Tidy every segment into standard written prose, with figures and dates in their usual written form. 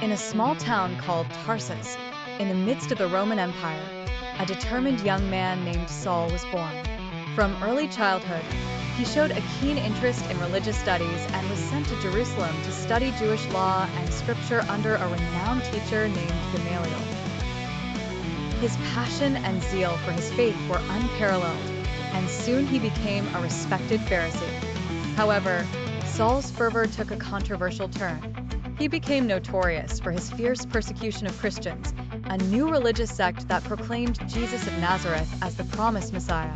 In a small town called Tarsus, in the midst of the Roman Empire, a determined young man named Saul was born. From early childhood, he showed a keen interest in religious studies and was sent to Jerusalem to study Jewish law and scripture under a renowned teacher named Gamaliel. His passion and zeal for his faith were unparalleled, and soon he became a respected Pharisee. However, Saul's fervor took a controversial turn. He became notorious for his fierce persecution of Christians, a new religious sect that proclaimed Jesus of Nazareth as the promised Messiah.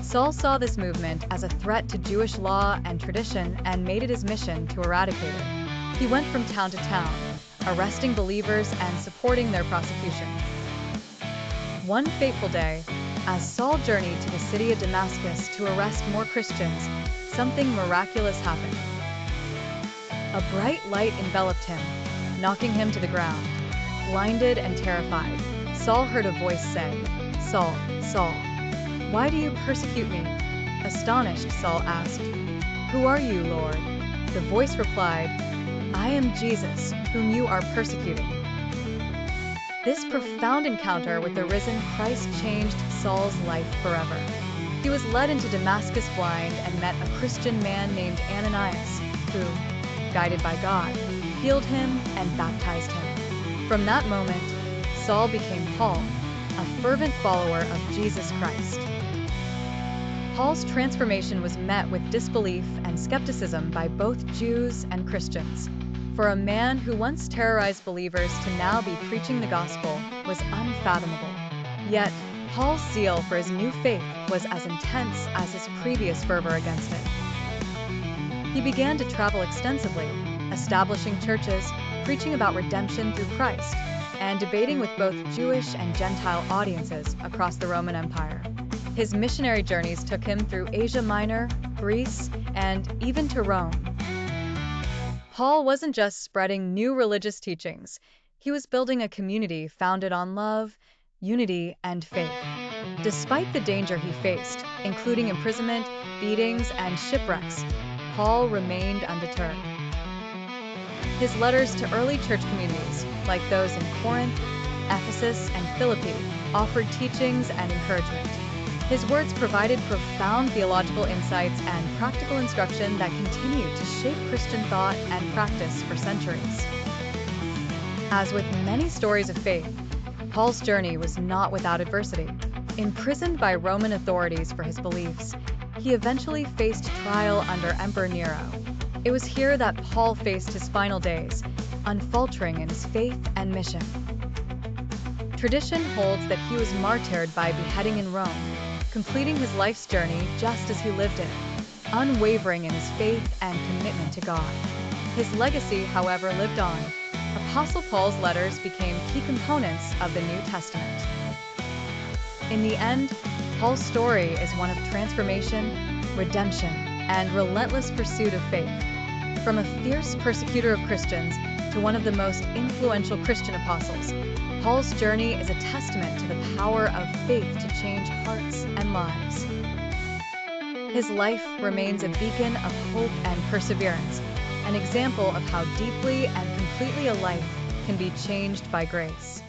Saul saw this movement as a threat to Jewish law and tradition and made it his mission to eradicate it. He went from town to town, arresting believers and supporting their prosecution. One fateful day, as Saul journeyed to the city of Damascus to arrest more Christians, something miraculous happened. A bright light enveloped him, knocking him to the ground. Blinded and terrified, Saul heard a voice say, "Saul, Saul, why do you persecute me?" Astonished, Saul asked, "Who are you, Lord?" The voice replied, "I am Jesus, whom you are persecuting." This profound encounter with the risen Christ changed Saul's life forever. He was led into Damascus blind and met a Christian man named Ananias, who, guided by God, healed him and baptized him. From that moment, Saul became Paul, a fervent follower of Jesus Christ. Paul's transformation was met with disbelief and skepticism by both Jews and Christians. For a man who once terrorized believers to now be preaching the gospel was unfathomable. Yet, Paul's zeal for his new faith was as intense as his previous fervor against it. He began to travel extensively, establishing churches, preaching about redemption through Christ, and debating with both Jewish and Gentile audiences across the Roman Empire. His missionary journeys took him through Asia Minor, Greece, and even to Rome. Paul wasn't just spreading new religious teachings, he was building a community founded on love, unity, and faith. Despite the danger he faced, including imprisonment, beatings, and shipwrecks, Paul remained undeterred. His letters to early church communities, like those in Corinth, Ephesus, and Philippi, offered teachings and encouragement. His words provided profound theological insights and practical instruction that continued to shape Christian thought and practice for centuries. As with many stories of faith, Paul's journey was not without adversity. Imprisoned by Roman authorities for his beliefs, he eventually faced trial under Emperor Nero. It was here that Paul faced his final days, unfaltering in his faith and mission. Tradition holds that he was martyred by beheading in Rome, completing his life's journey just as he lived it, unwavering in his faith and commitment to God. His legacy, however, lived on. Apostle Paul's letters became key components of the New Testament. In the end, Paul's story is one of transformation, redemption, and relentless pursuit of faith. From a fierce persecutor of Christians to one of the most influential Christian apostles, Paul's journey is a testament to the power of faith to change hearts and lives. His life remains a beacon of hope and perseverance, an example of how deeply and completely a life can be changed by grace.